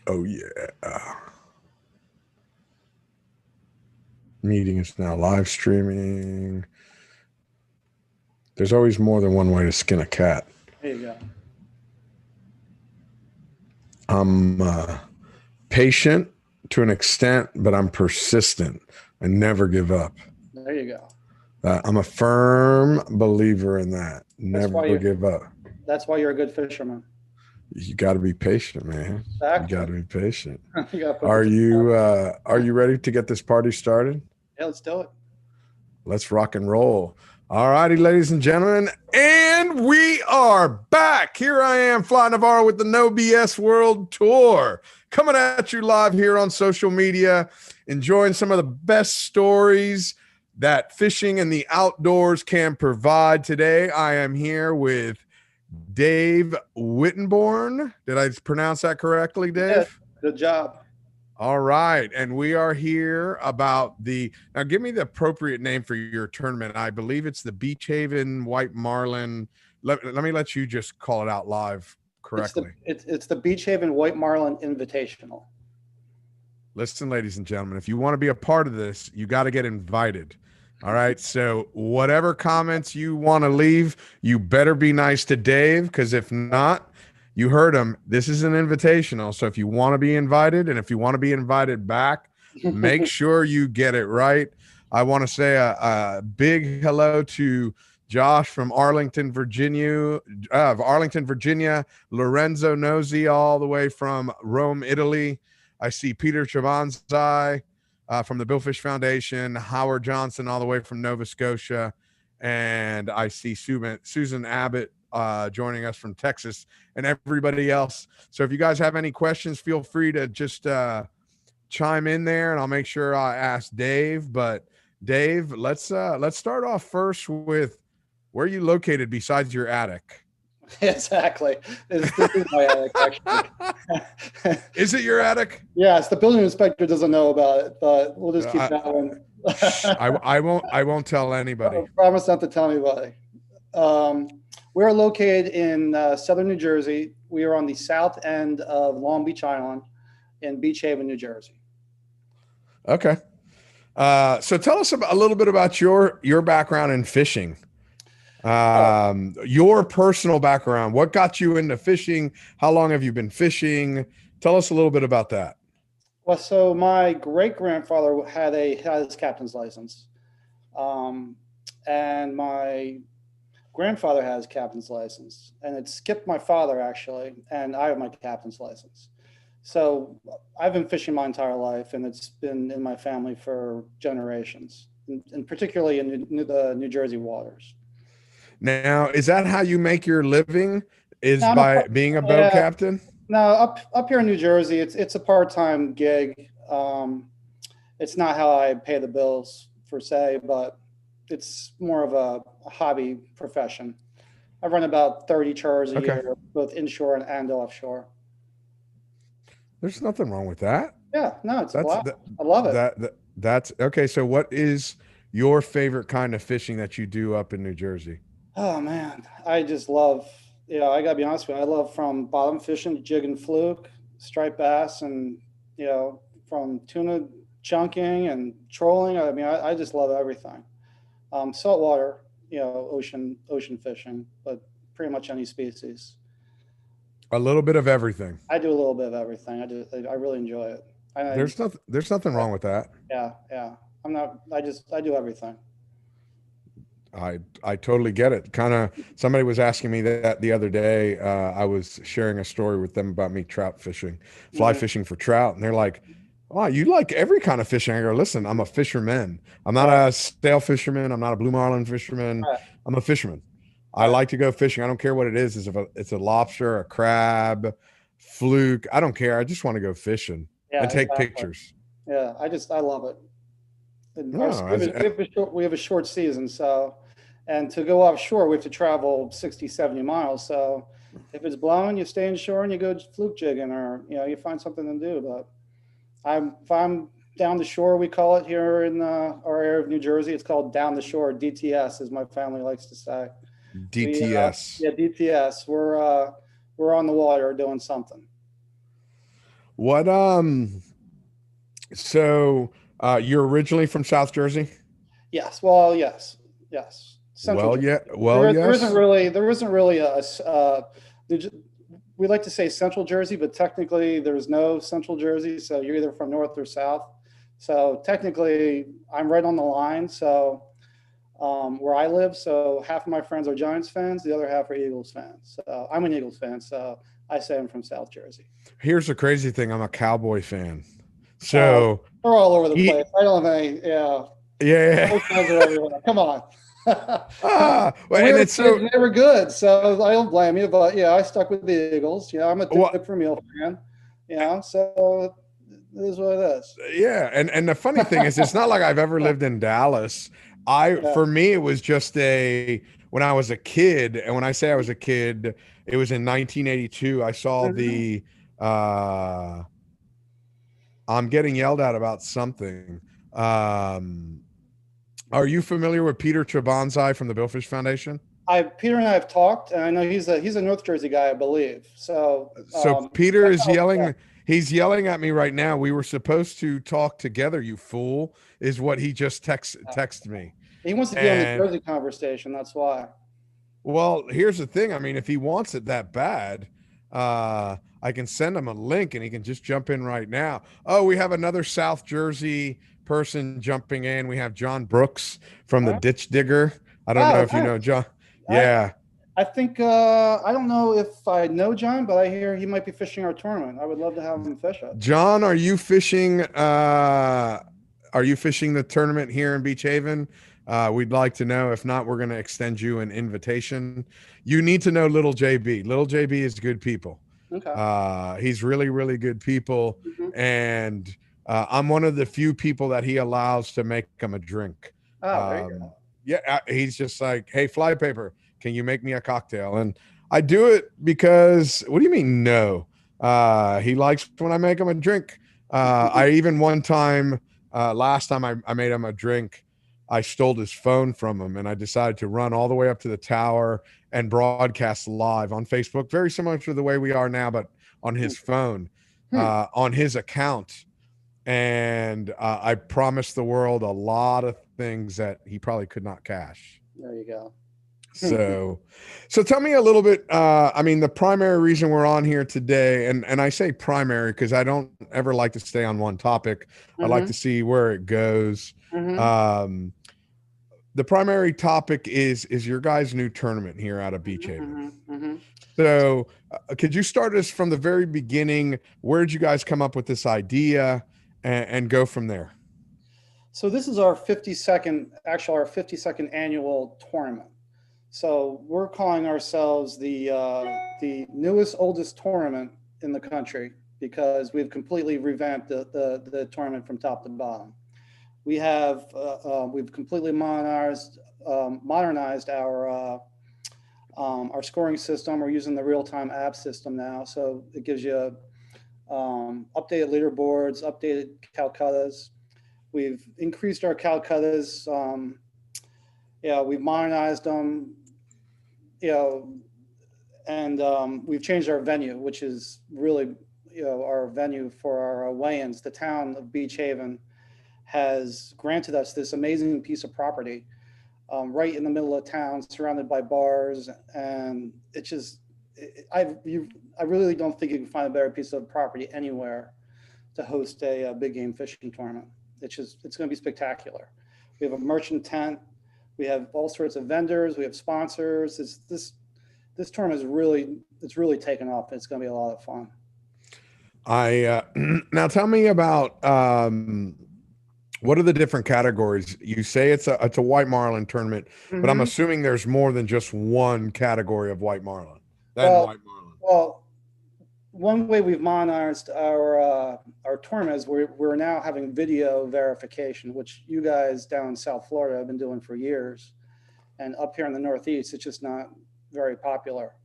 Oh yeah. Meeting is now live streaming. There's always more than one way to skin a cat. There you go. I'm patient to an extent, but I'm persistent. I never give up. There you go. I'm a firm believer in that. That's why Never give up. That's why you're a good fisherman. You got to be patient, man. You got Exactly. to be patient. You gotta put Are the you ready to get this party started? Yeah, let's do it. Let's rock and roll. All righty, ladies and gentlemen, and we are back. Here I am, Fly Navarro with the No BS World Tour, coming at you live here on social media, enjoying some of the best stories that fishing and the outdoors can provide. Today, I am here with Dave Wittenborn. Did I pronounce that correctly, Dave? Yeah, good job. All right. And we are here about now give me the appropriate name for your tournament. I believe it's the Beach Haven White Marlin. Let me let you just call it out live correctly. It's the Beach Haven White Marlin Invitational. Listen, ladies and gentlemen, if you want to be a part of this, you got to get invited. All right. So whatever comments you want to leave, you better be nice to Dave, because if not, you heard him. This is an invitational. So if you want to be invited, and if you want to be invited back, make sure you get it right. I want to say a big hello to Josh from Arlington, Virginia, Lorenzo Nosey all the way from Rome, Italy. I see Peter Chavanzai from the Billfish Foundation, Howard Johnson all the way from Nova Scotia, and I see Susan Abbott joining us from Texas, and everybody else. So if you guys have any questions, feel free to just chime in there, and I'll make sure I ask Dave. But Dave, let's start off first with where are you located besides your attic? Exactly. This is my attic, actually. Is it your attic? Yes, the building inspector doesn't know about it, but we'll just keep going. I won't tell anybody. I promise not to tell anybody. We're located in southern New Jersey. We are on the south end of Long Beach Island in Beach Haven, New Jersey. Okay. So tell us a little bit about your background in fishing. Your personal background. What got you into fishing? How long have you been fishing? Tell us a little bit about that. Well, so my great-grandfather had his captain's license. And my grandfather has captain's license, and it skipped my father actually, and I have my captain's license. So I've been fishing my entire life, and it's been in my family for generations, and particularly in the New Jersey waters. Now, is that how you make your living? By being a boat captain? No, up here in New Jersey, it's a part-time gig. It's not how I pay the bills per se, but it's more of a hobby profession. I run about 30 charters a year, both inshore and offshore. There's nothing wrong with that. Yeah, no, it's a blast. I love it. That's okay. So what is your favorite kind of fishing that you do up in New Jersey? Oh man, I just love, I gotta be honest with you. I love from bottom fishing to jig and fluke, striped bass, and, from tuna chunking and trolling. I mean, I just love everything. Saltwater, ocean fishing, but pretty much any species. A little bit of everything. I do a little bit of everything. I really enjoy it. There's nothing wrong with that. Yeah. I do everything. I totally get it. Kind of, somebody was asking me that the other day. I was sharing a story with them about me trout fishing, fly fishing for trout. And they're like, "Oh, you like every kind of fishing." I go, "Listen, I'm a fisherman. I'm not a stale fisherman. I'm not a blue marlin fisherman. I'm a fisherman. I like to go fishing. I don't care what it is. It's a lobster, a crab, fluke. I don't care. I just want to go fishing and take pictures." Yeah, I love it. We have a short season, so, and to go offshore, we have to travel 60, 70 miles. So if it's blowing, you stay inshore and you go fluke jigging, or, you find something to do. But if I'm down the shore, we call it here in our area of New Jersey, it's called down the shore, DTS, as my family likes to say. DTS. DTS. We're on the water doing something. What so you're originally from South Jersey? Yes. Well, yes. Yes. Central Well, yeah. Jersey. Well, yes. There isn't really we like to say Central Jersey, but technically there's no Central Jersey. So you're either from North or South. So technically I'm right on the line. So where I live, so half of my friends are Giants fans, the other half are Eagles fans. So I'm an Eagles fan, so I say I'm from South Jersey. Here's the crazy thing. I'm a Cowboy fan. Uh, So, they're all over the place. he, I don't have any, yeah. yeah. Cowboy fans are everywhere. Come on. Well, When we and were it's kids, so they were good, so I don't blame you. But yeah, I stuck with the Eagles. Yeah, I'm a what Dick Vermeil fan. Yeah, so it is what it is. yeah, and the funny thing is it's not like I've ever lived in Dallas. I Yeah. For me it was just a when I was a kid, and when I say I was a kid, it was in 1982. I saw Mhm. the I'm getting yelled at about something. Um are you familiar with Peter Trebanzai from the Billfish Foundation? Peter and I have talked, and I know he's a North Jersey guy, I believe. So So Peter that's is how. Yeah. yelling. He's yelling at me right now. We were supposed to talk together, you fool, is what he just texted me. He wants to be on the And Jersey conversation. That's why. well, here's the thing. I mean, if he wants it that bad, I can send him a link and he can just jump in right now. Oh, we have another South Jersey person jumping in. We have John Brooks from the All right. Ditch Digger. I don't know Oh, if you know nice. John. I Yeah. I think I don't know if I know John, but I hear he might be fishing our tournament. I would love to have him fish it. John, are you fishing the tournament here in Beach Haven? We'd like to know. If not, we're going to extend you an invitation. You need to know Little JB. Little JB is good people. Okay. He's really, really good people. Hmm. And I'm one of the few people that he allows to make him a drink. Oh, there you Um, yeah, he's just like, hey, Flypaper, can you make me a cocktail? And I do it because, what do you mean, no? He likes when I make him a drink. go. I even one time, last time I made him a drink, I stole his phone from him and I decided to run all the way up to the tower and broadcast live on Facebook, very similar to the way we are now, but on his phone, Hmm. on his account. And I promised the world a lot of things that he probably could not cash. There you go. So, so tell me a little bit. I mean, the primary reason we're on here today, and I say primary because I don't ever like to stay on one topic. I like to Hmm. see where it goes. Hmm. Um, the primary topic is your guys' new tournament here out of Beach Haven. Hmm. Hmm. So, could you start us from the very beginning? Where did you guys come up with this idea, and go from there? So this is our 52nd, actually our 52nd annual tournament. So we're calling ourselves the newest, oldest tournament in the country because we've completely revamped the tournament from top to bottom. We've completely modernized our scoring system. We're using the real time app system now, so it gives you updated leaderboards, updated Calcuttas. We've increased our Calcuttas. Yeah, we've modernized them. You know, and we've changed our venue, which is really, our venue for our weigh-ins. The town of Beach Haven has granted us this amazing piece of property right in the middle of town, surrounded by bars, and it's just, I really don't think you can find a better piece of property anywhere to host a big game fishing tournament. It's going to be spectacular. We have a merchant tent. We have all sorts of vendors. We have sponsors. This tournament it's really taken off. It's going to be a lot of fun. Now tell me about what are the different categories? You say it's a white marlin tournament, but I'm Mm-hmm. assuming there's more than just one category of white marlin. Then Well, white marlin. well, one way we've monitored our tournament is we're now having video verification, which you guys down in South Florida have been doing for years, and up here in the Northeast, it's just not very popular.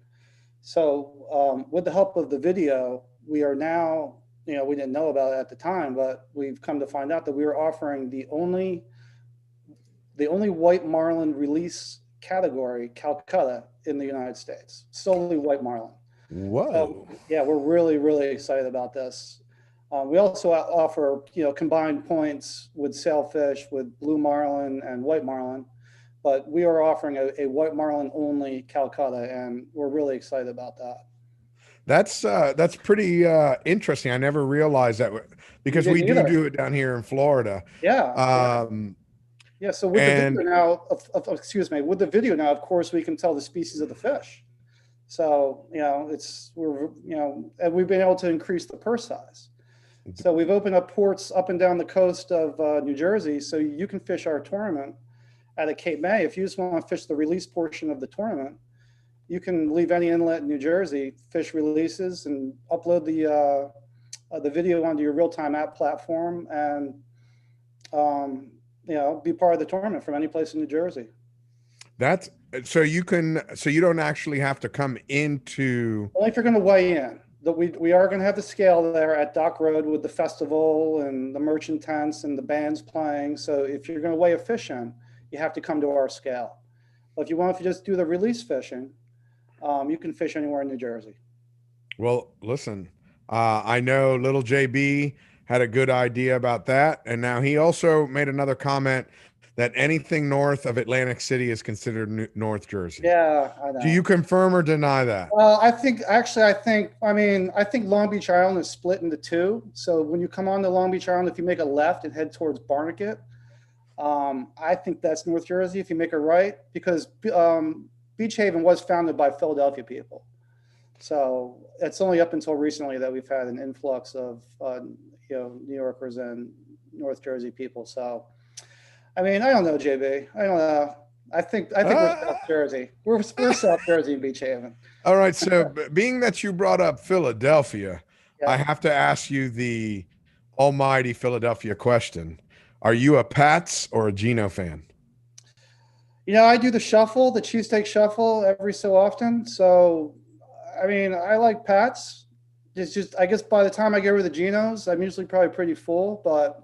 So with the help of the video, we are now, we didn't know about it at the time, but we've come to find out that we are offering the only white marlin release category, Calcutta, in the United States, solely white marlin. So Whoa. yeah, we're really, really excited about this. We also offer, combined points with sailfish, with blue marlin and white marlin, but we are offering a white marlin only Calcutta, and we're really excited about that. That's pretty interesting. I never realized that because we do it down here in Florida. Yeah. Yeah. So with the video now, excuse me, with the video now, of course, we can tell the species of the fish. So, and we've been able to increase the purse size. So we've opened up ports up and down the coast of New Jersey, so you can fish our tournament at a Cape May. If you just want to fish the release portion of the tournament, you can leave any inlet in New Jersey, fish releases, and upload the video onto your real-time app platform, and be part of the tournament from any place in New Jersey. That's so you don't actually have to come into. Only if you're going to weigh in. We are going to have the scale there at Dock Road with the festival and the merchant tents and the bands playing. So if you're going to weigh a fish in, you have to come to our scale. But if you want to just do the release fishing, you can fish anywhere in New Jersey. Well, listen, I know little JB had a good idea about that. And now he also made another comment that anything north of Atlantic City is considered North Jersey. Yeah, I know. Do you confirm or deny that? Well, I think Long Beach Island is split into two. So when you come on to Long Beach Island, if you make a left and head towards Barnegat, I think that's North Jersey. If you make a right, because Beach Haven was founded by Philadelphia people. So it's only up until recently that we've had an influx of New Yorkers and North Jersey people. So I don't know, JB. I don't know. I think we're South Jersey. We're South Jersey and Beach Haven. All right. So being that you brought up Philadelphia, I have to ask you the almighty Philadelphia question. Are you a Pats or a Gino fan? I do the shuffle, the cheesesteak shuffle every so often. So, I like Pats. It's just, I guess by the time I get rid of the Genos, I'm usually probably pretty full, but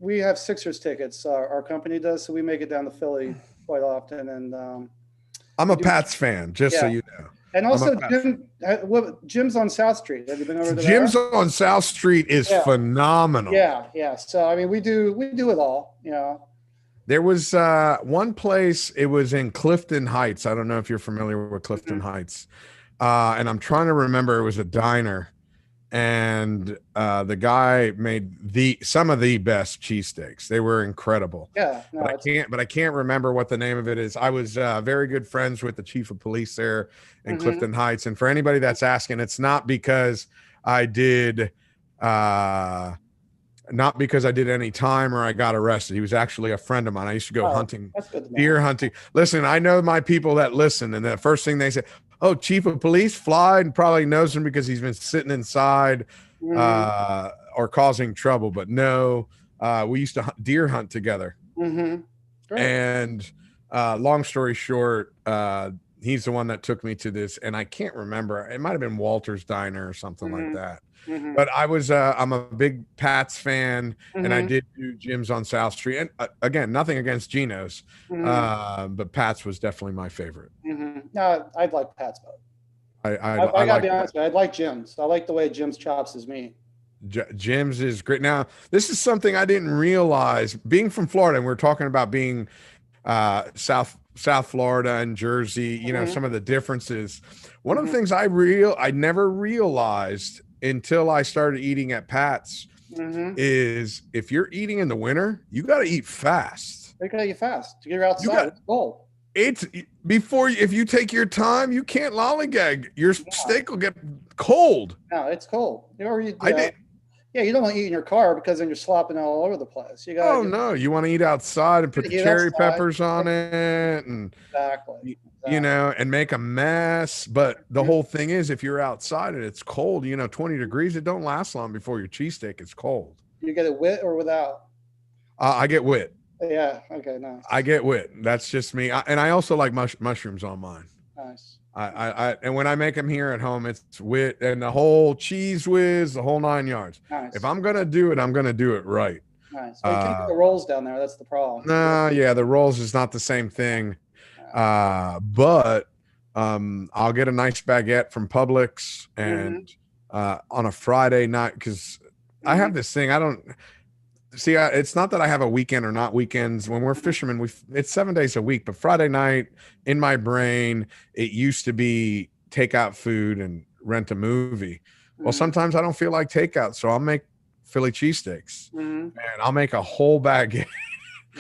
we have Sixers tickets. Our company does, so we make it down to Philly quite often. And I'm a Pats fan, just so you know. And also, Jim's on South Street. Have you been over there? Jim's on South Street is phenomenal. Yeah. So we do it all. There was one place. It was in Clifton Heights. I don't know if you're familiar with Clifton Heights, and I'm trying to remember. It was a diner. And the guy made some of the best cheesesteaks. They were incredible. Yeah, no, but I can't remember what the name of it is. I was very good friends with the chief of police there in Clifton Heights. And for anybody that's asking, it's not because I did any time or I got arrested. He was actually a friend of mine. I used to go hunting, deer hunting. Listen, I know my people that listen, and the first thing they say, "Oh, chief of police, fly," and probably knows him because he's been sitting inside or causing trouble. But no, we used to deer hunt together. And long story short, he's the one that took me to this, and I can't remember. It might have been Walter's Diner or something like that. But I'm a big Pats fan, and I did do gyms on South Street. And again, nothing against Geno's, but Pats was definitely my favorite. No, I'd like Pats, but I gotta be honest with you, I'd like Jim's. I like the way Jim's chops his meat. Jim's is great. Now, this is something I didn't realize. Being from Florida, and we're talking about being South Florida and Jersey, some of the differences. One of the things I never realized until I started eating at Pat's is if you're eating in the winter, you got to eat fast. You got to eat fast. You're outside. It's cold. If you take your time, you can't lollygag. Your steak will get cold. No, it's cold. You don't want to eat in your car because then you're slopping all over the place. No, you want to eat outside and put the cherry peppers on it, and and make a mess. But the whole thing is, if you're outside and it's cold, 20 degrees, it don't last long before your cheesesteak is cold. You get it wit or without? I get wit. Yeah. Okay. Nice. I get wit. That's just me. And I also like mushrooms on mine. Nice. And when I make them here at home, it's wit and the whole cheese whiz, the whole 9 yards. Nice. If I'm gonna do it, I'm gonna do it right. Nice. Well, you can't get the rolls down there. That's the problem. The rolls is not the same thing. But I'll get a nice baguette from Publix, and on a Friday night, because I have this thing. I don't see. It's not that I have a weekend or not weekends. When we're fishermen, it's 7 days a week. But Friday night in my brain, it used to be take out food and rent a movie. Well, sometimes I don't feel like takeout, so I'll make Philly cheesesteaks, and I'll make a whole bag,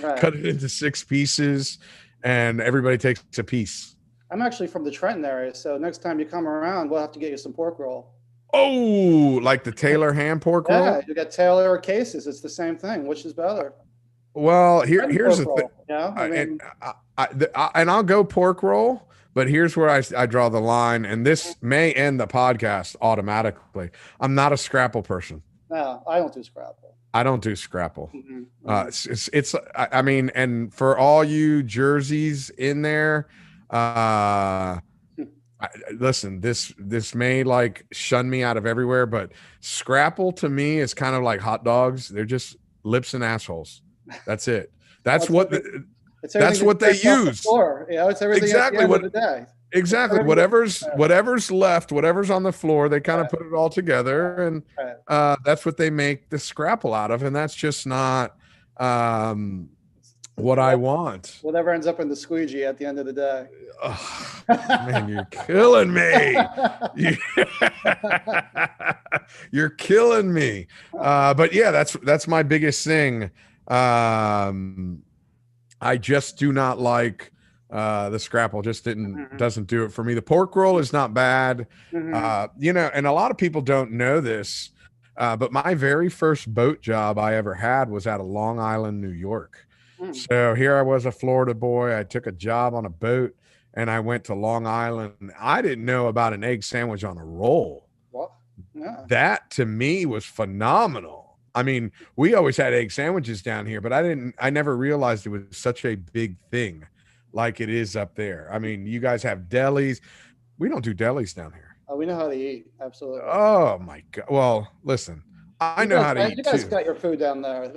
cut it into 6 pieces, and everybody takes a piece. I'm actually from the Trenton area, so next time you come around, we'll have to get you some pork roll. Oh, like the Taylor ham pork roll? Yeah, you got Taylor or Cases. It's the same thing. Which is better? Well, here's the thing. Yeah, I mean, and I'll go pork roll, but here's where I draw the line, and this may end the podcast automatically. I'm not a scrapple person. no, I don't do scrapple. I don't do scrapple. I mean, and for all you jerseys in there, listen, this may like shun me out of everywhere, but scrapple to me is kind of like hot dogs. They're just lips and assholes. That's it. That's what they use. It's everything exactly at the end of the day. Exactly. Whatever's left, whatever's on the floor, they kind of put it all together, and that's what they make the scrapple out of, and that's just not what I want. Whatever ends up in the squeegee at the end of the day. Oh, man, you're killing me. You're killing me. But yeah, that's my biggest thing. I just do not like the scrapple. Just doesn't do it for me. The pork roll is not bad. And a lot of people don't know this, but my very first boat job I ever had was out of Long Island, New York. So here I was, a Florida boy. I took a job on a boat, and I went to Long Island. I didn't know about an egg sandwich on a roll. What? Yeah. That to me was phenomenal. I mean, we always had egg sandwiches down here, but I never realized it was such a big thing like it is up there. I mean, you guys have delis. We don't do delis down here. Oh, we know how to eat. Absolutely. Oh my God. Well, listen, I know how to eat. You guys got your food down there.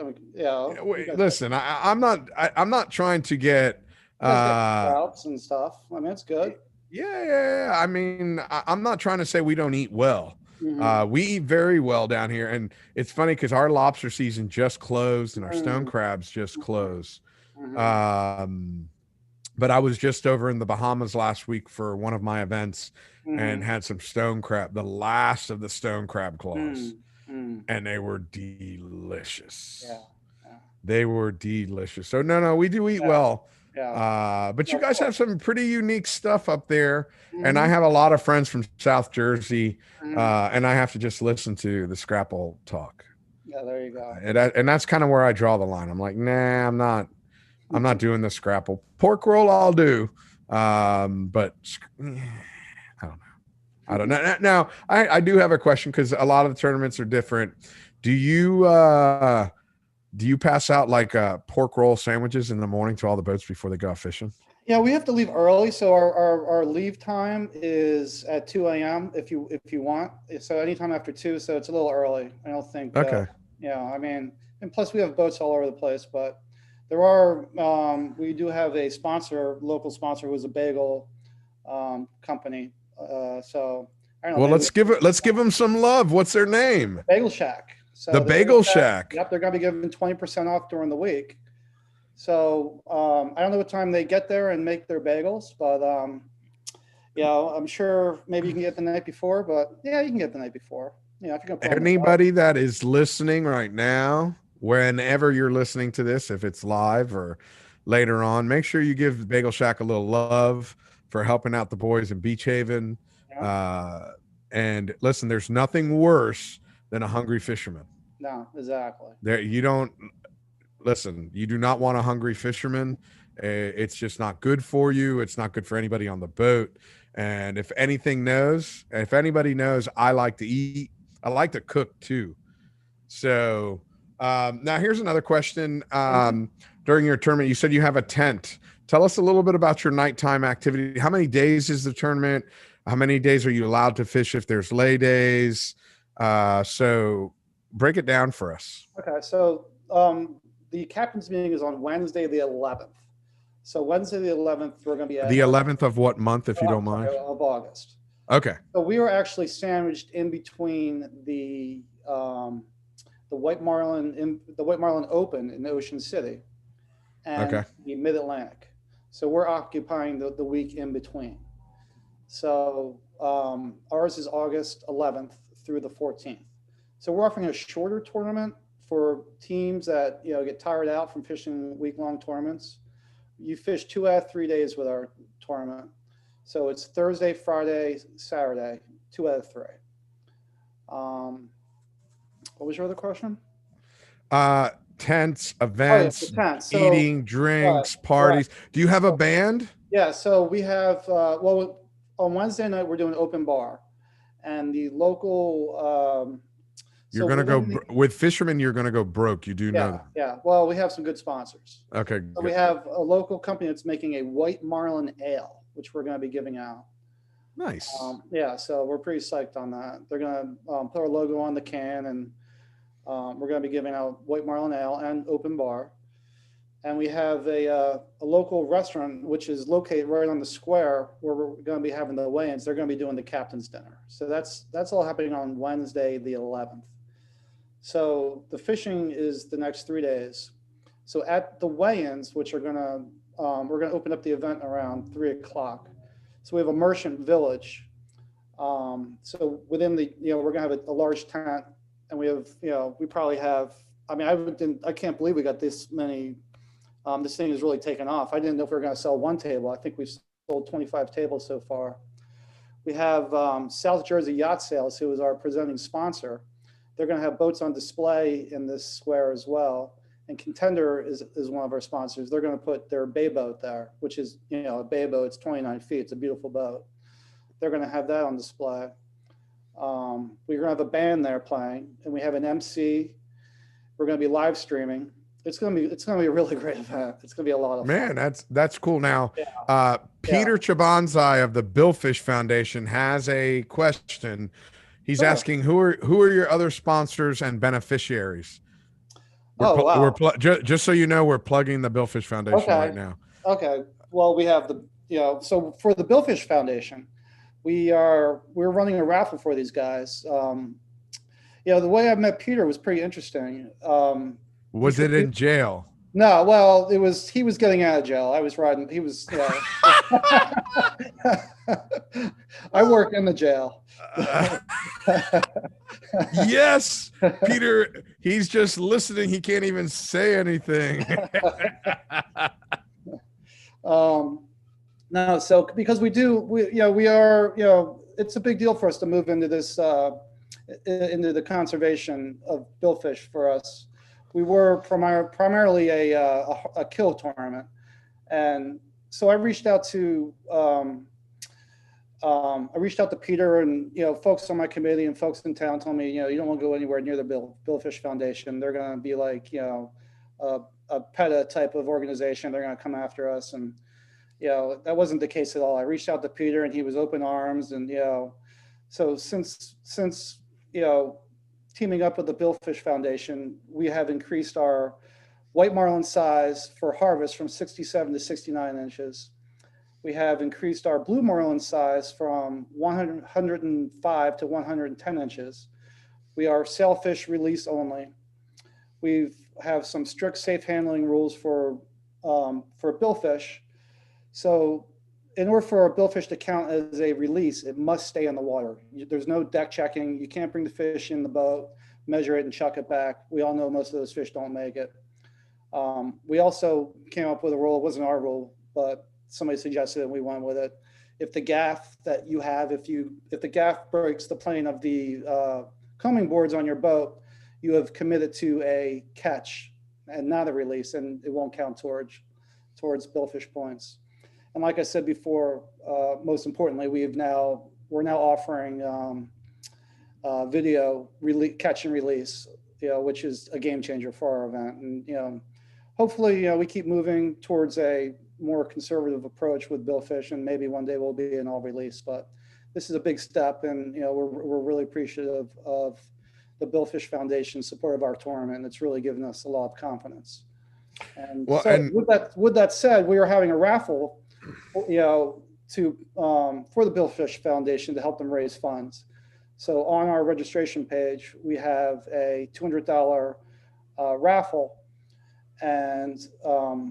Listen, I'm not trying to get sprouts and stuff. I mean, it's good. Yeah. I mean, I'm not trying to say we don't eat well. We eat very well down here, and it's funny because our lobster season just closed and our stone crabs just closed. But I was just over in the Bahamas last week for one of my events and had some stone crab, the last of the stone crab claws. And they were delicious. Yeah. They were delicious. So no, we do eat well. Yeah. But you guys have some pretty unique stuff up there. And I have a lot of friends from South Jersey, and I have to just listen to the scrapple talk. Yeah, there you go. And that's kind of where I draw the line. I'm like, nah, I'm not doing the scrapple. Pork roll I'll do, but I don't know. Now, I do have a question, because a lot of the tournaments are different. Do you pass out like pork roll sandwiches in the morning to all the boats before they go out fishing? Yeah, we have to leave early, so our leave time is at 2 a.m. if you want. So anytime after 2, so it's a little early. I don't think. Okay. I mean, and plus we have boats all over the place, but there are we do have a local sponsor who's a bagel company. So I don't know. Well, let's give them some love. What's their name? Bagel Shack. So the Bagel Shack. Yep, they're going to be giving 20% off during the week. So I don't know what time they get there and make their bagels, but I'm sure maybe you can get the night before. But yeah, you can get the night before. If you're gonna anybody that is listening right now, whenever you're listening to this, if it's live or later on, make sure you give Bagel Shack a little love for helping out the boys in Beach Haven. Yeah. And listen, there's nothing worse than a hungry fisherman. No, exactly. You do not want a hungry fisherman. It's just not good for you. It's not good for anybody on the boat. And if anybody knows, I like to eat. I like to cook too. So now here's another question. During your tournament, you said you have a tent. Tell us a little bit about your nighttime activity. How many days is the tournament? How many days are you allowed to fish if there's lay days? So break it down for us. Okay. So the captain's meeting is on Wednesday, the 11th. So Wednesday, the 11th, we're going to be at the 11th of what month, if you don't mind? Of August. Okay. So we were actually sandwiched in between the White Marlin Open in Ocean City and Okay. the Mid Atlantic. So we're occupying the week in between. So ours is August 11th through the 14th. So we're offering a shorter tournament for teams that get tired out from fishing week-long tournaments. You fish 2 out of 3 days with our tournament. So it's Thursday, Friday, Saturday, 2 out of 3. What was your other question? Tents, Oh yeah, the events, tent. So eating, right, drinks, right. parties. Do you have a So, band? yeah, so we have well, on Wednesday night we're doing open bar, and the local. You're So gonna go within the with fishermen. You're gonna go broke. You do know yeah, that. yeah. Well, we have some good sponsors. Okay, So we good. have a local company that's making a White Marlin Ale, which we're going to be giving out. Nice. Yeah, so we're pretty psyched on that. They're going to put our logo on the can, and we're going to be giving out White Marlin Ale and open bar. And we have a local restaurant, which is located right on the square where we're going to be having the weigh-ins. They're going to be doing the captain's dinner. So that's all happening on Wednesday, the 11th. So the fishing is the next 3 days. So at the weigh-ins, which are gonna, we're gonna open up the event around 3 o'clock. So we have a merchant village. So within the, we're gonna have a large tent, and we have, we probably have. I mean, I can't believe we got this many. This thing is really taken off. I didn't know if we were gonna sell one table. I think we've sold 25 tables so far. We have South Jersey Yacht Sales, who is our presenting sponsor. They're going to have boats on display in this square as well. And Contender is one of our sponsors. They're going to put their bay boat there, which is, a bay boat. It's 29 feet. It's a beautiful boat. They're going to have that on display. We're going to have a band there playing, and we have an MC. We're going to be live streaming. It's going to be a really great event. It's going to be a lot of fun. Man, that's cool. Now, Yeah. Peter Chabanzai of the Billfish Foundation has a question. He's Sure. asking who are your other sponsors and beneficiaries? Oh, wow. Just so you know, we're plugging the Billfish Foundation right Okay. now. Okay. Well, we have so for the Billfish Foundation, we're running a raffle for these guys. The way I met Peter was pretty interesting. Was it in jail? No, well, he was getting out of jail. I was riding. He was. I work in the jail. Yes, Peter. He's just listening. He can't even say anything. No, so because we are, it's a big deal for us to move into this, into the conservation of billfish for us. We were primarily a kill tournament, and so I reached out to Peter and folks on my committee and folks in town told me you don't want to go anywhere near the Billfish Foundation. They're going to be like a PETA type of organization. They're going to come after us, and that wasn't the case at all. I reached out to Peter and he was open arms, and so since teaming up with the Billfish Foundation, we have increased our white marlin size for harvest from 67 to 69 inches. We have increased our blue marlin size from 105 to 110 inches. We are sailfish release only. We have some strict safe handling rules for billfish. So in order for a billfish to count as a release, it must stay in the water. There's no deck checking. You can't bring the fish in the boat, measure it, and chuck it back. We all know most of those fish don't make it. We also came up with a rule. It wasn't our rule, but somebody suggested it and we went with it. If the gaff that you have, if the gaff breaks the plane of the combing boards on your boat, you have committed to a catch and not a release, and it won't count towards billfish points. And like I said before, most importantly, we're now offering video catch and release, which is a game changer for our event. And hopefully, we keep moving towards a more conservative approach with billfish, and maybe one day we'll be an all release. But this is a big step, and we're really appreciative of the Billfish Foundation's support of our tournament. And it's really given us a lot of confidence. And with that said, we are having a raffle. for the Billfish Foundation to help them raise funds. So on our registration page, we have a $200 raffle. And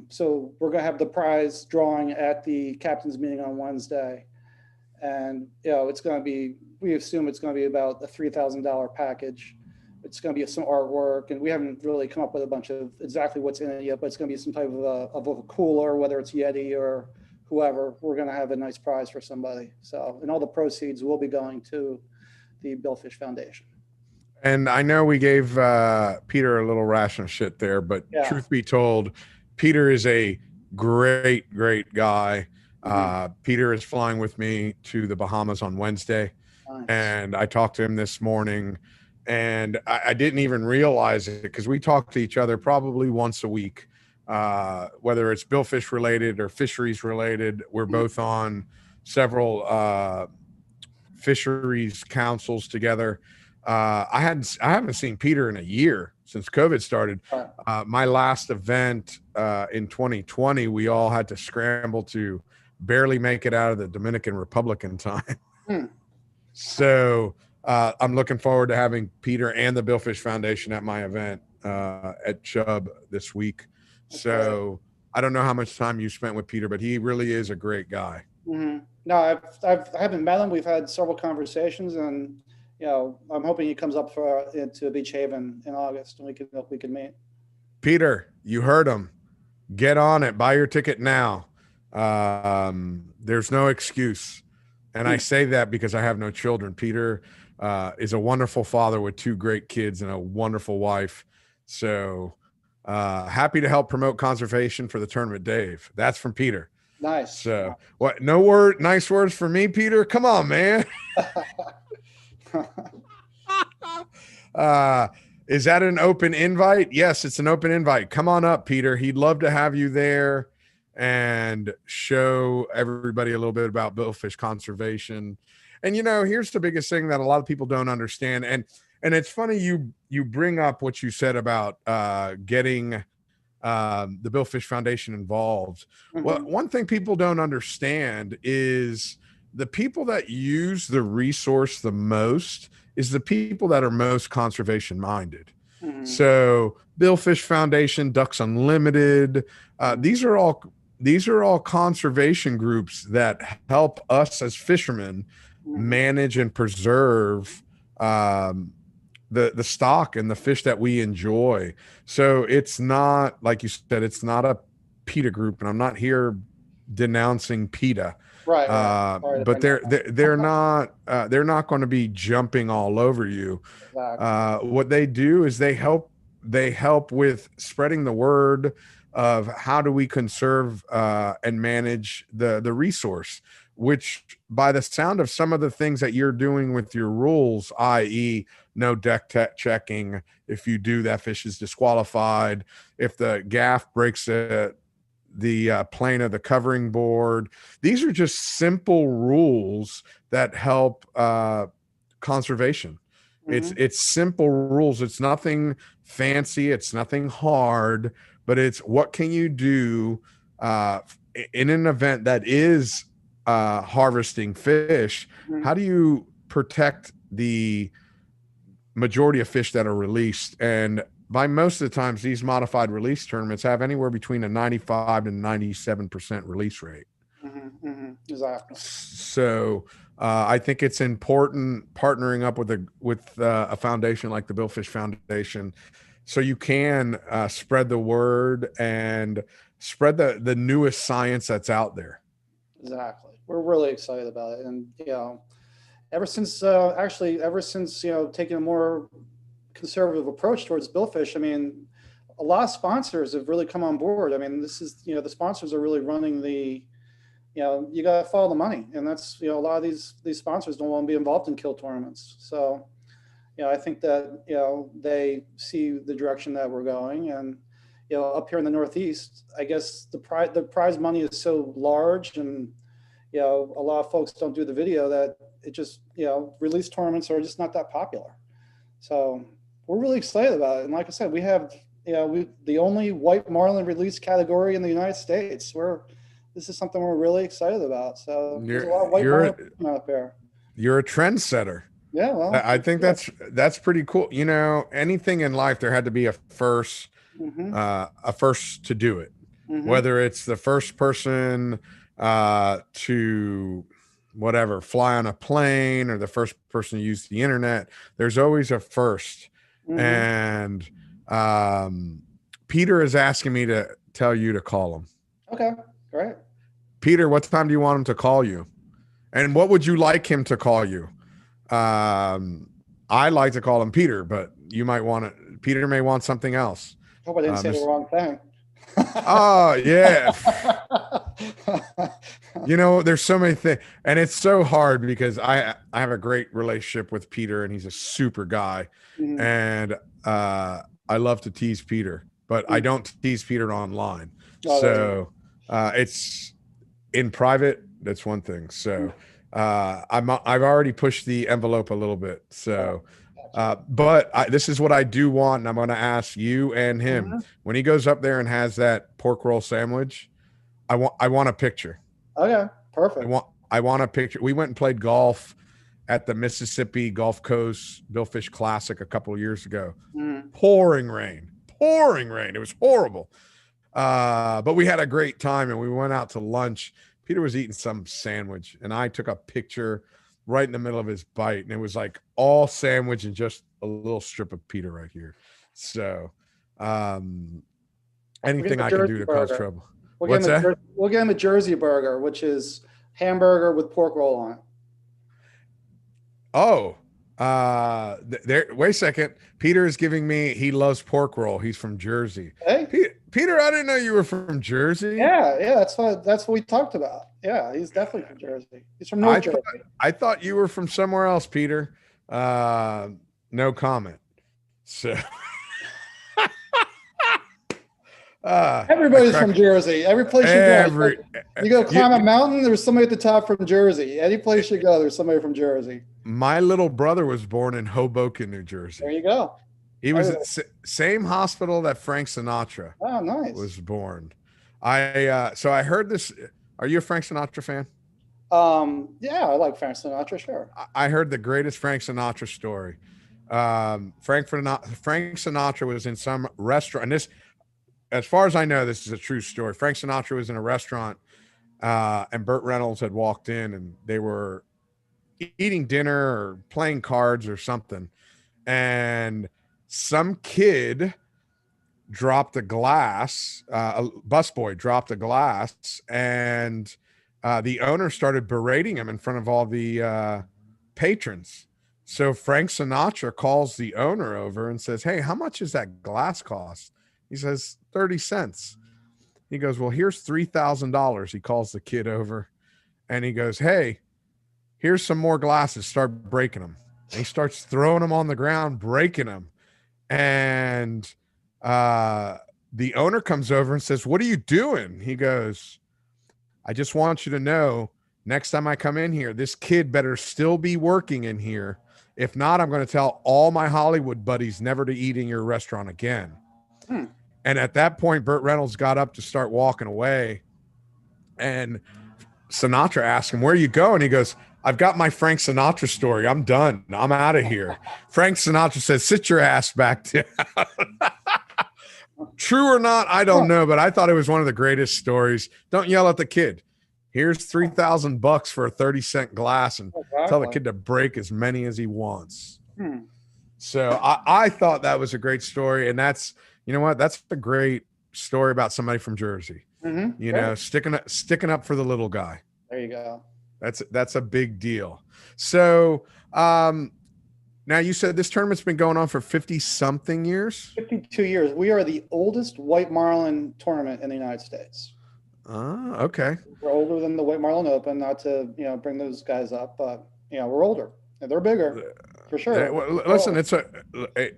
so we're going to have the prize drawing at the captain's meeting on Wednesday. And, it's going to be, we assume it's going to be about a $3,000 package. It's going to be some artwork, and we haven't really come up with a bunch of exactly what's in it yet, but it's going to be some type of a cooler, whether it's Yeti or whoever. We're going to have a nice prize for somebody. So, and all the proceeds will be going to the Billfish Foundation. And I know we gave Peter a little ration of shit there, but truth be told, Peter is a great guy. Peter is flying with me to the Bahamas on Wednesday. Nice. And I talked to him this morning, and I didn't even realize it because we talk to each other probably once a week, whether it's billfish related or fisheries related. We're both on several fisheries councils together. I haven't seen Peter in a year since COVID started. My last event in 2020, we all had to scramble to barely make it out of the Dominican Republic in time. So I'm looking forward to having Peter and the Billfish Foundation at my event at Chubb this week. So I don't know how much time you spent with Peter, but he really is a great guy. Mm-hmm. No, I haven't met him. We've had several conversations, and I'm hoping he comes up to Beach Haven in August, and we can meet. Peter, you heard him. Get on it. Buy your ticket now. There's no excuse. And I say that because I have no children. Peter is a wonderful father with 2 great kids and a wonderful wife. So happy to help promote conservation for the tournament, Dave. That's from Peter. Nice. So what? Nice words for me, Peter? Come on, man. Is that an open invite? Yes, it's an open invite. Come on up, Peter. He'd love to have you there and show everybody a little bit about billfish conservation. And here's the biggest thing that a lot of people don't understand. And it's funny you bring up what you said about getting the Billfish Foundation involved. Well, one thing people don't understand is the people that use the resource the most is the people that are most conservation minded. So Billfish Foundation, Ducks Unlimited, these are all conservation groups that help us as fishermen manage and preserve the stock and the fish that we enjoy. So it's not, like you said, it's not a PETA group, and I'm not here denouncing PETA. Right. But they're not going to be jumping all over you. Exactly. What they do is they help with spreading the word of how do we conserve and manage the resource, which by the sound of some of the things that you're doing with your rules, i.e. no deck checking. If you do, that fish is disqualified. If the gaff breaks the plane of the covering board, these are just simple rules that help conservation. It's simple rules. It's nothing fancy. It's nothing hard, but it's what can you do in an event that is harvesting fish? How do you protect the majority of fish that are released? And by most of the times, these modified release tournaments have anywhere between a 95 and 97% release rate. Exactly. So I think it's important partnering up with a foundation like the Billfish Foundation, so you can spread the word and spread the newest science that's out there. Exactly. We're really excited about it, and ever since taking a more conservative approach towards billfish, I mean, a lot of sponsors have really come on board. I mean, this is, the sponsors are really running the, you got to follow the money. And that's, a lot of these sponsors don't want to be involved in kill tournaments. So, I think that, they see the direction that we're going. And, up here in the Northeast, I guess the prize money is so large, and, a lot of folks don't do the video, that it just, release tournaments are just not that popular. So we're really excited about it. And like I said, we have, the only white marlin release category in the United States. We're this is something we're really excited about. So there's a lot of You're out there. you're a trendsetter. Yeah, well, I think that's pretty cool. You know, anything in life, there had to be a first to do it. Whether it's the first person to whatever fly on a plane or the first person to use the internet, there's always a first. And Peter is asking me to tell you to call him. Okay, great. Peter, what time do you want him to call you? And what would you like him to call you? I like to call him Peter, but you might want it. Peter may want something else. Hope I didn't say the wrong thing. Oh, yeah. You know, there's so many things, and it's so hard because I have a great relationship with Peter, and he's a super guy. And I love to tease Peter, but I don't tease Peter online. So it's in private. That's one thing. So I've already pushed the envelope a little bit. So but this is what I do want, and I'm going to ask you and him when he goes up there and has that pork roll sandwich. I want a picture. Okay, perfect. I want a picture. We went and played golf at the Mississippi Gulf Coast Billfish Classic a couple of years ago. Pouring rain. It was horrible. But we had a great time, and we went out to lunch. Peter was eating some sandwich, and I took a picture right in the middle of his bite, and it was like all sandwich and just a little strip of Peter right here. So anything I can do to cause trouble. What's that? We'll get him a Jersey burger, which is hamburger with pork roll on it. Oh, wait a second. Peter is giving me, he loves pork roll. He's from Jersey. Hey? Peter, I didn't know you were from Jersey. Yeah, that's what we talked about. Yeah, he's definitely from Jersey. He's from North Jersey. I thought you were from somewhere else, Peter. No comment. So everybody's from Jersey. Every place you go climb a mountain, there's somebody at the top from Jersey. Any place you go, there's somebody from Jersey. My little brother was born in Hoboken, New Jersey. There you go. He was at the same hospital that Frank Sinatra was born. So I heard this. Are you a Frank Sinatra fan? Yeah, I like Frank Sinatra, sure. I heard the greatest Frank Sinatra story. Frank Sinatra was in some restaurant, and this, as far as I know, this is a true story. Frank Sinatra was in a restaurant, and Burt Reynolds had walked in, and they were eating dinner or playing cards or something, and some kid dropped a glass. A busboy dropped a glass, and the owner started berating him in front of all the patrons. So Frank Sinatra calls the owner over and says, "Hey, how much does that glass cost?" He says, 30 cents. He goes, "Well, here's $3,000. He calls the kid over, and he goes, "Hey, here's some more glasses. Start breaking them." And he starts throwing them on the ground, breaking them. And the owner comes over and says, "What are you doing?" He goes, "I just want you to know, next time I come in here, this kid better still be working in here. If not, I'm going to tell all my Hollywood buddies never to eat in your restaurant again." And at that point, Burt Reynolds got up to start walking away. And Sinatra asked him, "Where are you going?" He goes, "I've got my Frank Sinatra story. I'm done. I'm out of here." Frank Sinatra said, "Sit your ass back down." True or not, I don't know, but I thought it was one of the greatest stories. Don't yell at the kid. Here's $3,000 for a 30-cent glass, and tell the kid to break as many as he wants. So I thought that was a great story. And that's, you know what? That's a great story about somebody from Jersey, you know, sticking up for the little guy. There you go. That's a big deal. So now you said this tournament's been going on for 50 something years. 52 years. We are the oldest white marlin tournament in the United States. Okay. We're older than the White Marlin Open, not to, bring those guys up, but we're older and they're bigger for sure. Well, listen,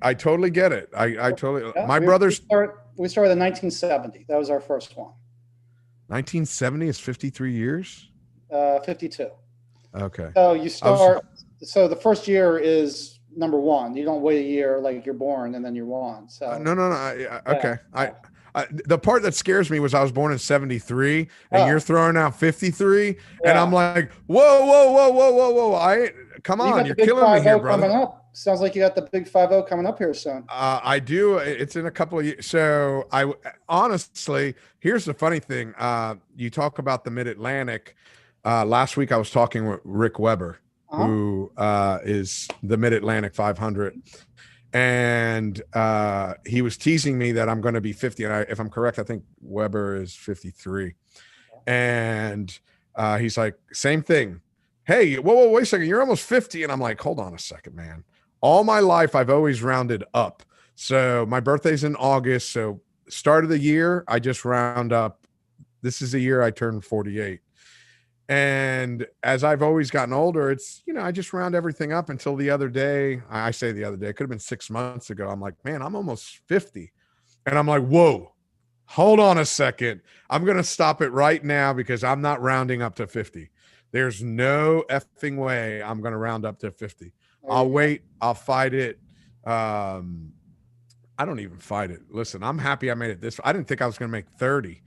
I totally get it. I totally, my brothers. We started in 1970. That was our first one. 1970 is 53 years? 52. Okay. So you start, so the first year is number one. You don't wait a year like you're born and then you're one. So no. Okay. The part that scares me was I was born in 73 and you're Oh, throwing out 53. And I'm yeah. like, whoa, whoa, whoa, whoa, whoa, whoa. Come You on. got the You're big killing me here, 50 brother. coming up. Sounds like you got the big 50 coming up here soon. I do. It's in a couple of years. So honestly, here's the funny thing. You talk about the Mid-Atlantic. Last week I was talking with Rick Weber, Uh-huh. who is the Mid-Atlantic 500. And he was teasing me that I'm going to be 50. And if I'm correct, I think Weber is 53. And he's like, same thing. Hey, whoa, wait a second. You're almost 50. And I'm like, hold on a second, man. All my life, I've always rounded up. So my birthday's in August. So start of the year, I just round up. This is the year I turned 48. And as I've always gotten older, it's, I just round everything up until the other day. I say the other day, it could have been 6 months ago. I'm like, man, I'm almost 50. And I'm like, whoa, hold on a second. I'm going to stop it right now because I'm not rounding up to 50. There's no effing way I'm going to round up to 50. I'll wait. I'll fight it. I don't even fight it. Listen, I'm happy I made it this. I didn't think I was going to make 30.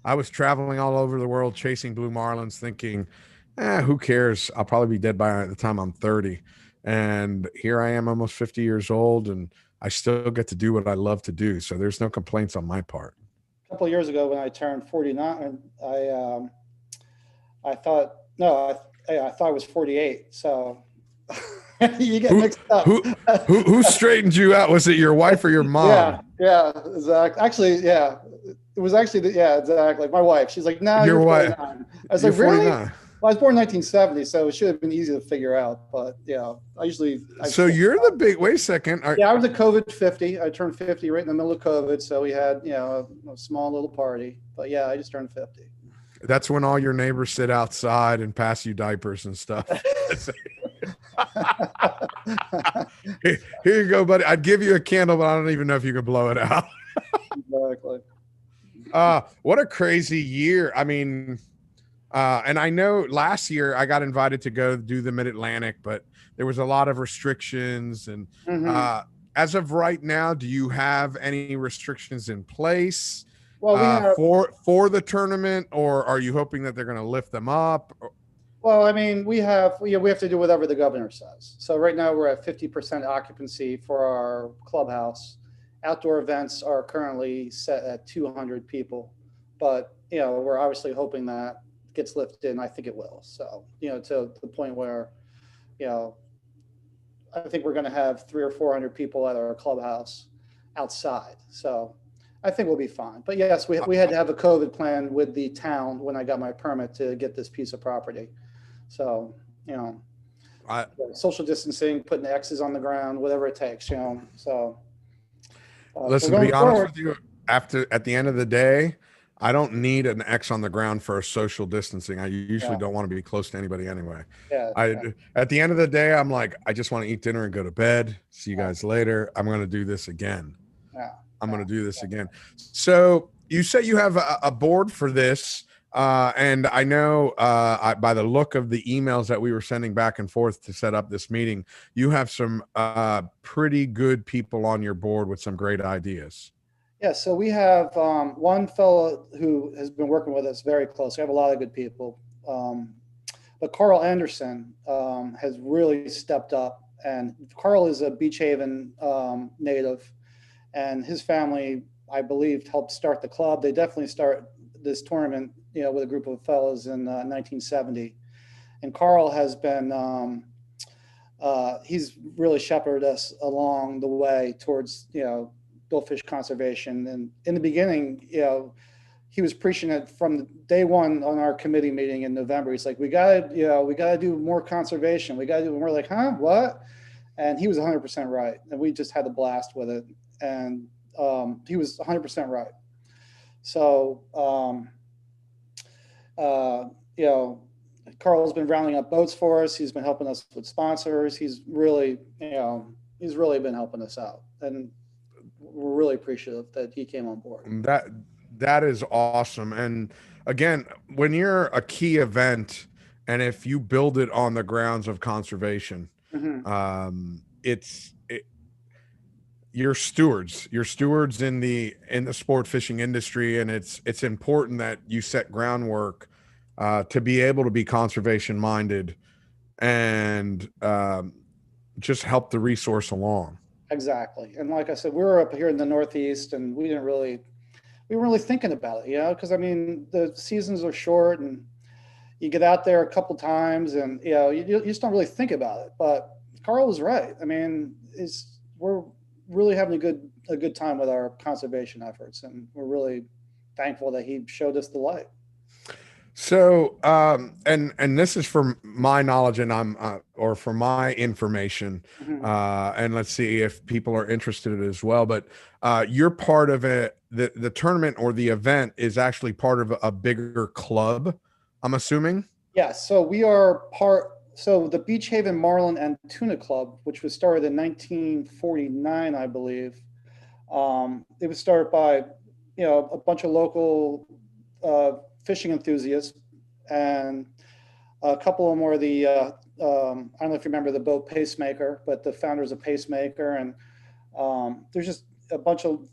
I was traveling all over the world chasing blue marlins thinking, who cares? I'll probably be dead by the time I'm 30. And here I am almost 50 years old and I still get to do what I love to do. So there's no complaints on my part. A couple of years ago when I turned 49, I thought, no, I thought I was 48. So you get mixed up. Who straightened you out? Was it your wife or your mom? Yeah, exactly. Actually, yeah, it was actually, yeah, exactly. My wife, she's like, no, you're 49. I was like, really? 49. Well, I was born in 1970, so it should have been easy to figure out. But yeah, So you're the big. Wait a second. Yeah, I was a COVID 50. I turned 50 right in the middle of COVID, so we had a small little party. But yeah, I just turned 50. That's when all your neighbors sit outside and pass you diapers and stuff. Here you go, buddy. I'd give you a candle, but I don't even know if you could blow it out. Exactly. What a crazy year. I mean, and I know last year I got invited to go do the Mid-Atlantic, but there was a lot of restrictions. And as of right now, do you have any restrictions in place for the tournament, or are you hoping that they're going to lift them up? Well, I mean, we have to do whatever the governor says. So right now we're at 50% occupancy for our clubhouse. Outdoor events are currently set at 200 people, but we're obviously hoping that gets lifted, and I think it will. So to the point where I think we're going to have 300 or 400 people at our clubhouse outside. So I think we'll be fine. But yes, we had to have a COVID plan with the town when I got my permit to get this piece of property. So social distancing, putting X's on the ground, whatever it takes. So. Listen, to be honest with you, at the end of the day, I don't need an X on the ground for social distancing. I usually don't want to be close to anybody anyway. At the end of the day, I'm like, I just want to eat dinner and go to bed. See you guys later. I'm going to do this again. I'm going to do this again. So you say you have a board for this. And I know by the look of the emails that we were sending back and forth to set up this meeting, you have some pretty good people on your board with some great ideas. Yeah, so we have one fellow who has been working with us very close. We have a lot of good people. But Carl Anderson has really stepped up. And Carl is a Beach Haven native. And his family, I believe, helped start the club. They definitely start this tournament with a group of fellows in 1970. And Carl has been, he's really shepherded us along the way towards, billfish conservation. And in the beginning, he was preaching it from day one on our committee meeting in November. He's like, we gotta do more conservation. And we're like, huh, what? And he was 100% right. And we just had a blast with it. And he was 100% right. So, Carl's been rounding up boats for us. He's been helping us with sponsors. He's really been helping us out, and we're really appreciative that he came on board. That is awesome. And again, when you're a key event, and if you build it on the grounds of conservation, you're stewards in the sport fishing industry, and it's important that you set groundwork to be able to be conservation minded and just help the resource along. Exactly. And like I said, we were up here in the Northeast, and we weren't really thinking about it, because I mean, the seasons are short, and you get out there a couple times, and you just don't really think about it. But Carl was right. I mean, we're really having a good time with our conservation efforts, and we're really thankful that he showed us the light. So, and this is from my knowledge, and or for my information, Mhm. and let's see if people are interested as well. But you're part of it. The tournament or the event is actually part of a bigger club, I'm assuming. Yeah, so we are so the Beach Haven Marlin and Tuna Club, which was started in 1949, I believe. It was started by, a bunch of local fishing enthusiasts, and a couple of them were the, I don't know if you remember the boat Pacemaker, but the founders of Pacemaker, and there's just a bunch of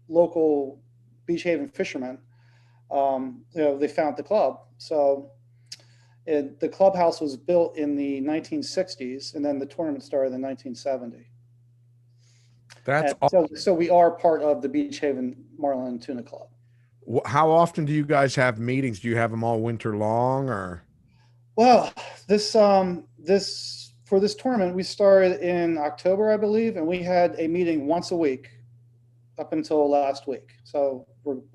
local Beach Haven fishermen. They founded the club. So the clubhouse was built in the 1960s, and then the tournament started in 1970. That's And so we are part of the Beach Haven Marlin and Tuna Club. How often do you guys have meetings? Do you have them all winter long, or? Well, this for this tournament, we started in October, I believe, and we had a meeting once a week up until last week. So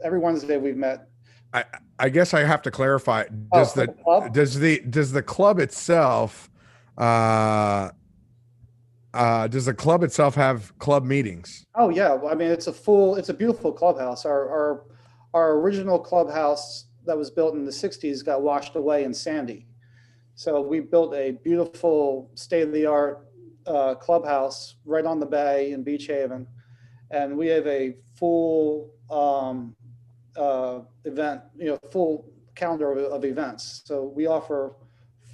every Wednesday we've met. I guess I have to clarify. Does the club itself does the club itself have club meetings? Oh yeah, I mean it's a beautiful clubhouse. Our original clubhouse that was built in the 60s got washed away in Sandy. So we built a beautiful state-of-the-art clubhouse right on the bay in Beach Haven, and we have a full event, full calendar of events. So we offer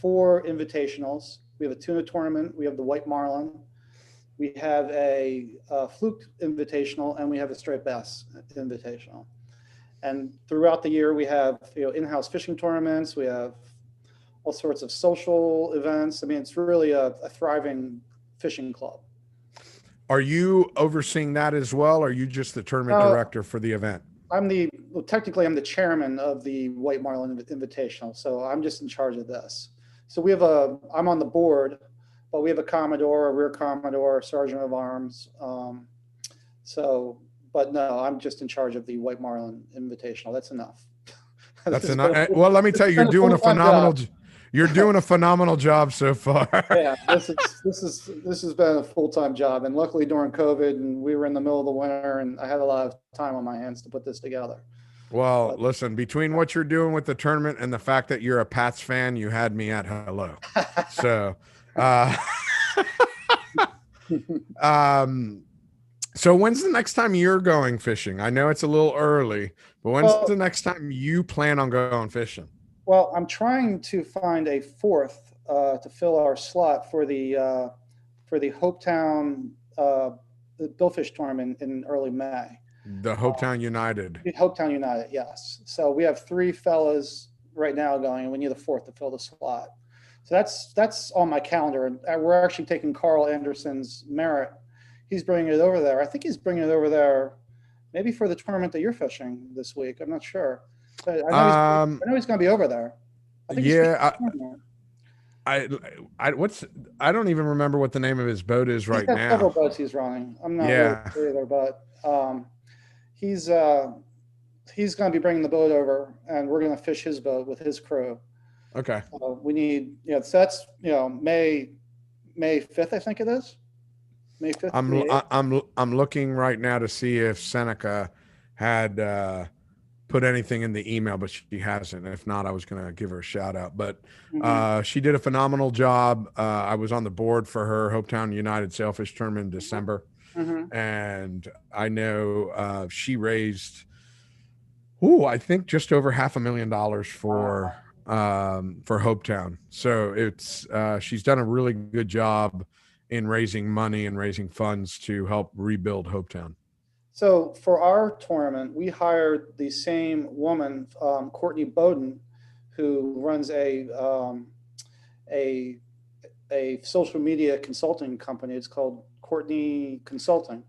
4 invitationals. We have a tuna tournament. We have the white marlin. We have a fluke invitational, and we have a striped bass invitational. And throughout the year, we have in-house fishing tournaments. We have all sorts of social events. I mean, it's really a thriving fishing club. Are you overseeing that as well, or are you just the tournament director for the event? Technically I'm the chairman of the White Marlin Invitational, so I'm just in charge of this. So I'm on the board, but we have a Commodore, a Rear Commodore, a Sergeant of Arms. But no, I'm just in charge of the White Marlin Invitational. That's enough. That's enough. Well, let me tell you, you're doing a phenomenal job. You're doing a phenomenal job so far. Yeah, this has been a full-time job, and luckily during COVID, and we were in the middle of the winter, and I had a lot of time on my hands to put this together. Well, listen, between what you're doing with the tournament and the fact that you're a Pats fan, you had me at hello. So, so when's the next time you're going fishing? I know it's a little early, but when's the next time you plan on going fishing? Well, I'm trying to find a 4th to fill our slot for the Hopetown the Billfish tournament in early May. The Hopetown United. Hopetown United, yes. So we have 3 fellas right now going, and we need a 4th to fill the slot. So that's on my calendar, and we're actually taking Carl Anderson's Merit. He's bringing it over there. I think he's bringing it over there, maybe for the tournament that you're fishing this week. I'm not sure. But I know he's going to be over there. I don't even remember what the name of his boat is right now. Several boats he's running. I'm not really sure either, but he's going to be bringing the boat over, and we're going to fish his boat with his crew. Okay. We need, so that's May 5th, I think it is. May 5th. I'm looking right now to see if Seneca had put anything in the email, but she hasn't. If not, I was going to give her a shout out, but she did a phenomenal job. I was on the board for her Hopetown United Sailfish Tournament in December. And I know she raised, I think just over $500,000 for Hopetown. So it's she's done a really good job, in raising money and raising funds to help rebuild Hopetown? So for our tournament, we hired the same woman, Courtney Bowden, who runs a social media consulting company. It's called Courtney Consulting.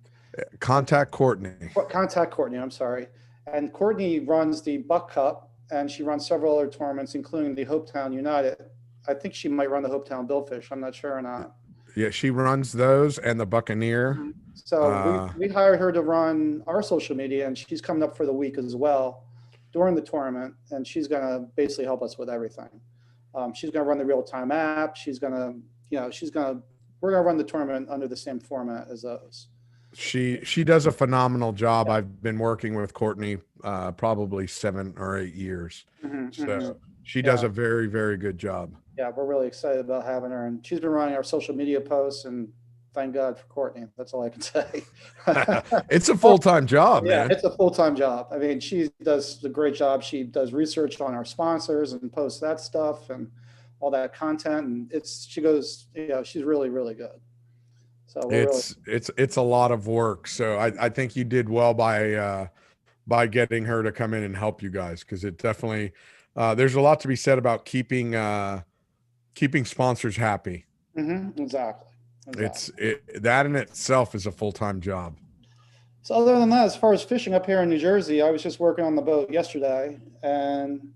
Contact Courtney. Contact Courtney, I'm sorry. And Courtney runs the Buck Cup, and she runs several other tournaments, including the Hopetown United. I think she might run the Hopetown Billfish. I'm not sure or not. Yeah, she runs those and the Buccaneer. So we hired her to run our social media, and she's coming up for the week as well during the tournament, and she's going to basically help us with everything. She's going to run the real-time app. She's going to, we're going to run the tournament under the same format as those. She does a phenomenal job. I've been working with Courtney probably 7 or 8 years. So she does a very, very good job. Yeah, we're really excited about having her, and she's been running our social media posts, and thank God for Courtney. That's all I can say. It's a full-time job, man. It's a full-time job. I mean, she does a great job. She does research on our sponsors and posts that stuff and all that content. And she's really, really good. So it's a lot of work. So I think you did well by getting her to come in and help you guys, because it definitely there's a lot to be said about keeping sponsors happy. Exactly. That in itself is a full-time job. So other than that, as far as fishing up here in New Jersey, I was just working on the boat yesterday, and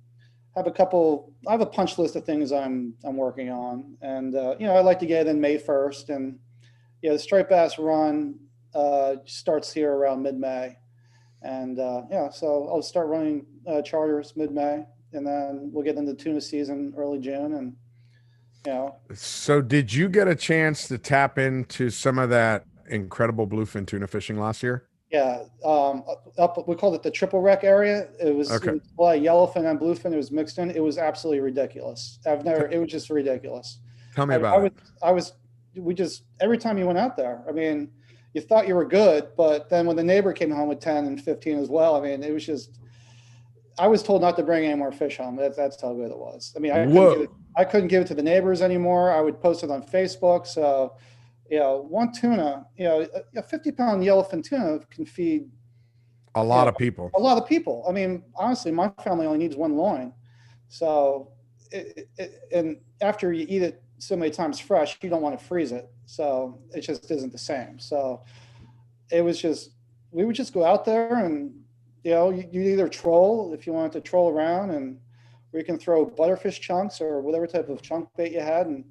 I have a punch list of things I'm working on, and I'd like to get it in May 1st, and the striped bass run starts here around mid-May, and so I'll start running charters mid-May, and then we'll get into tuna season early June, and So did you get a chance to tap into some of that incredible bluefin tuna fishing last year? Yeah, we called it the triple wreck area. It was, okay. It was yellowfin and bluefin. It was mixed in. It was absolutely ridiculous. It was just ridiculous. Tell me about it. We just, every time you went out there, I mean, you thought you were good, but then when the neighbor came home with 10 and 15 as well, I mean, it was just, I was told not to bring any more fish home. That's how good it was. I mean, I couldn't give it to the neighbors anymore. I would post it on Facebook. So, one tuna, a 50-pound yellowfin tuna can feed a lot of people. A lot of people. I mean, honestly, my family only needs one loin. So, and after you eat it so many times fresh, you don't want to freeze it. So it just isn't the same. So we would just go out there and, you either troll if you wanted to troll around, and we can throw butterfish chunks or whatever type of chunk bait you had. And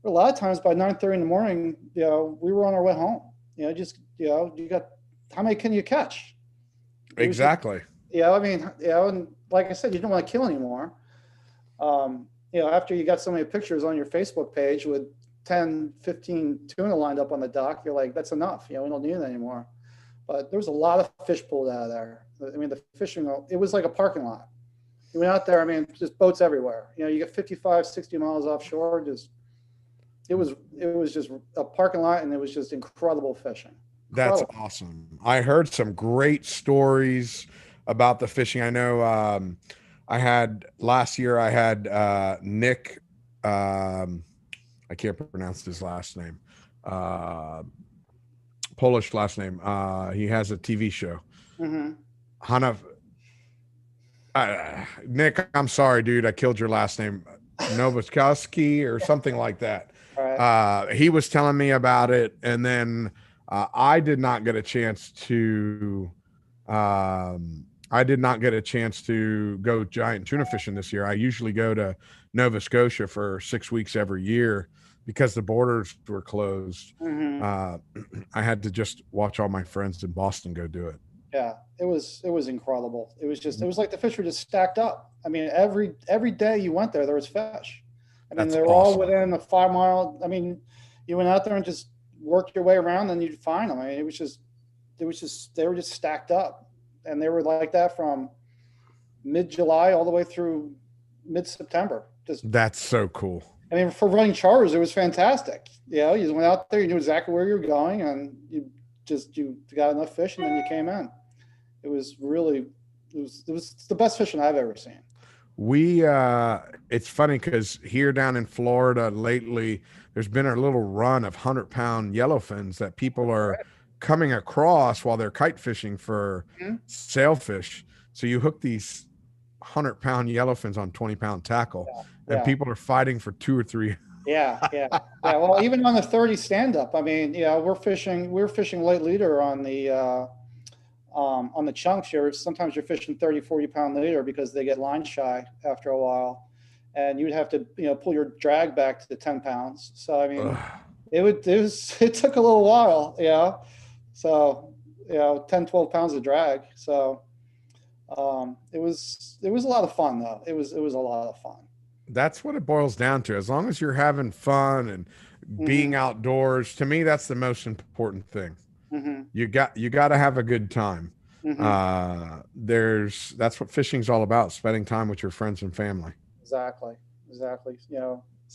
a lot of times by 9:30 in the morning, we were on our way home. You got, how many can you catch? Exactly. And like I said, you don't want to kill anymore. After you got so many pictures on your Facebook page with 10, 15 tuna lined up on the dock, you're like, that's enough. We don't need it anymore. But there was a lot of fish pulled out of there. I mean, the fishing, it was like a parking lot. You went out there, I mean, just boats everywhere. You get 55, 60 miles offshore. It was just a parking lot, and it was just incredible fishing. That's awesome. I heard some great stories about the fishing. I know last year I had Nick, I can't pronounce his last name, Polish last name. He has a TV show. Nick, I'm sorry, dude. I killed your last name. Novoskowski or something like that. Right. He was telling me about it, and then I did not get a chance to go giant tuna fishing this year. I usually go to Nova Scotia for 6 weeks every year because the borders were closed. I had to just watch all my friends in Boston go do it. Yeah, it was incredible. It was like the fish were just stacked up. I mean, every day you went there was fish. I mean, they were all within a 5 mile. I mean, you went out there and just worked your way around, and you'd find them. I mean, they were just stacked up, and they were like that from mid-July all the way through mid-September. That's so cool. I mean, for running charters, it was fantastic. You went out there, you knew exactly where you were going, and you got enough fish, and then you came in. It was the best fishing I've ever seen. It's funny because here down in Florida lately, there's been a little run of 100-pound yellowfins that people are coming across while they're kite fishing for sailfish. So you hook these 100-pound yellowfins on 20-pound tackle, and people are fighting for 2 or 3. Yeah. Well, even on the 30 stand-up, I mean, we're fishing light leader on the chunks here. Sometimes you're fishing 30, 40-pound leader because they get line shy after a while, and you'd have to, pull your drag back to the 10 pounds. So, I mean, it took a little while, So, 10, 12 pounds of drag. So, it was a lot of fun though. It was a lot of fun. That's what it boils down to. As long as you're having fun and being outdoors, to me, that's the most important thing. You got to have a good time. That's what fishing's all about, spending time with your friends and family. Exactly.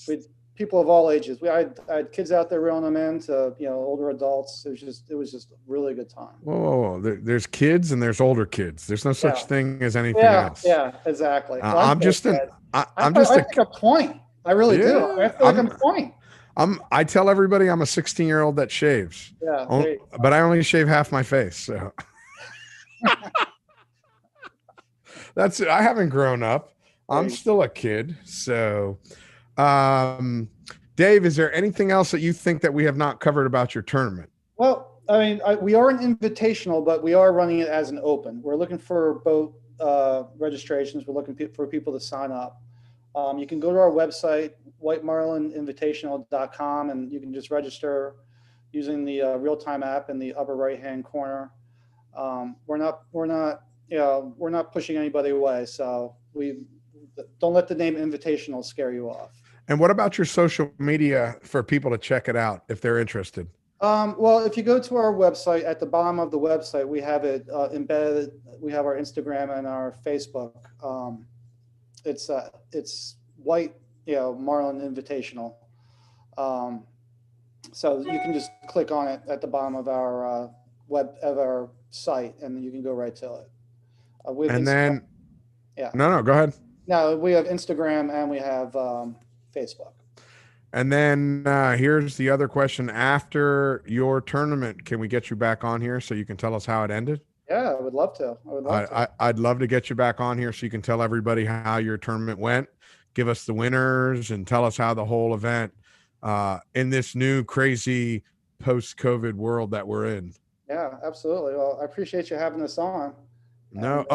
With people of all ages. I had kids out there reeling them in to, older adults. It was just a really good time. Whoa. There's kids and there's older kids. There's no such thing as anything else. Yeah, exactly. Well, I'm just a point. I really do. I feel like I'm a point. I tell everybody I'm a 16-year-old that shaves. Yeah. But I only shave half my face. So that's it. I haven't grown up. I'm still a kid. So, Dave, is there anything else that you think that we have not covered about your tournament? Well, I mean, we are an invitational, but we are running it as an open. We're looking for both registrations. We're looking for people to sign up. You can go to our website, whitemarlininvitational.com, and you can just register using the real-time app in the upper right-hand corner. We're not pushing anybody away, so we don't let the name Invitational scare you off. And what about your social media for people to check it out if they're interested? Well, if you go to our website, at the bottom of the website, we have it embedded. We have our Instagram and our Facebook. It's white, Marlin Invitational. So you can just click on it at the bottom of our our site, and you can go right to it. No, go ahead. No, we have Instagram and we have Facebook. And then here's the other question. After your tournament, can we get you back on here so you can tell us how it ended? Yeah, I would love to. I'd love to get you back on here so you can tell everybody how your tournament went, give us the winners, and tell us how the whole event in this new crazy post-COVID world that we're in. Yeah, absolutely. Well, I appreciate you having us on. No.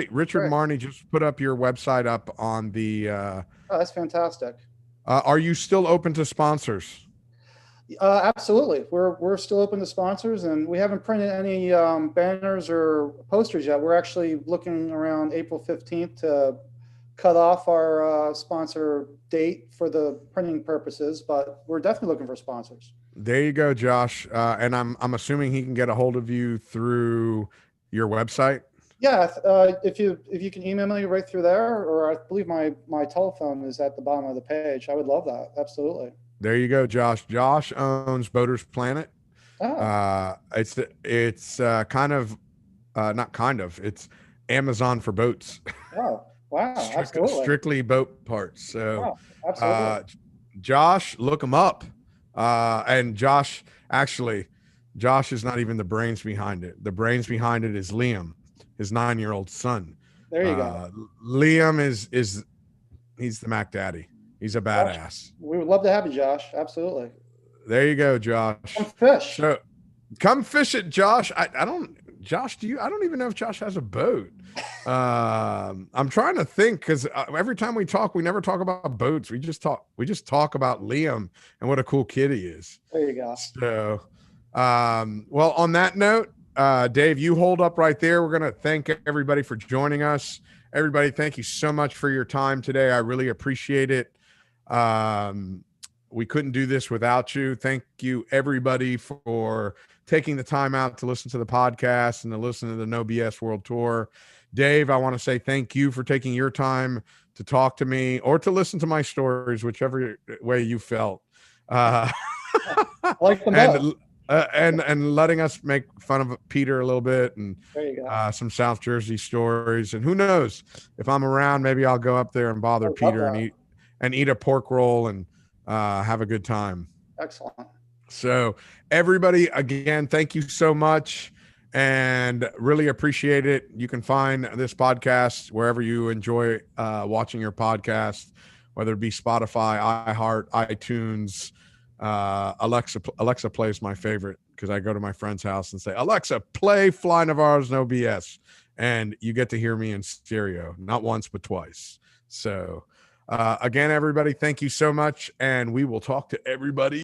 Richard Marney just put up your website up on the. Oh, that's fantastic. Are you still open to sponsors? Absolutely. We're still open to sponsors, and we haven't printed any banners or posters yet. We're actually looking around April 15th to cut off our sponsor date for the printing purposes, but we're definitely looking for sponsors. There you go, Josh. And I'm assuming he can get a hold of you through your website. Yeah, if you can email me right through there, or I believe my telephone is at the bottom of the page. I would love that. Absolutely. There you go, Josh. Josh owns Boaters Planet. Oh. It's it's Amazon for boats. Oh, wow. Absolutely. Strictly boat parts. So, wow, absolutely. Josh, look him up. And Josh is not even the brains behind it. The brains behind it is Liam, his 9-year-old son. There you go. Liam he's the Mac Daddy. He's a badass. Josh, we would love to have you, Josh. Absolutely. There you go, Josh. Come fish. So, come fish it, Josh. I don't even know if Josh has a boat. I'm trying to think, because every time we talk, we never talk about boats. We just talk about Liam and what a cool kid he is. There you go. So, well, on that note, Dave, you hold up right there. We're going to thank everybody for joining us. Everybody, thank you so much for your time today. I really appreciate it. We couldn't do this without you. Thank you, everybody, for taking the time out to listen to the podcast and to listen to the No BS World Tour. Dave, I want to say thank you for taking your time to talk to me or to listen to my stories, whichever way you felt. I like them and letting us make fun of Peter a little bit, and there you go. Some South Jersey stories. And who knows, if I'm around, maybe I'll go up there and bother Peter and eat a pork roll and have a good time. Excellent. So everybody, again, thank you so much and really appreciate it. You can find this podcast wherever you enjoy watching your podcast, whether it be Spotify, iHeart, iTunes, Alexa plays my favorite because I go to my friend's house and say, Alexa, play Fly Navarro's No BS. And you get to hear me in stereo, not once, but twice. So again, everybody, thank you so much. And we will talk to everybody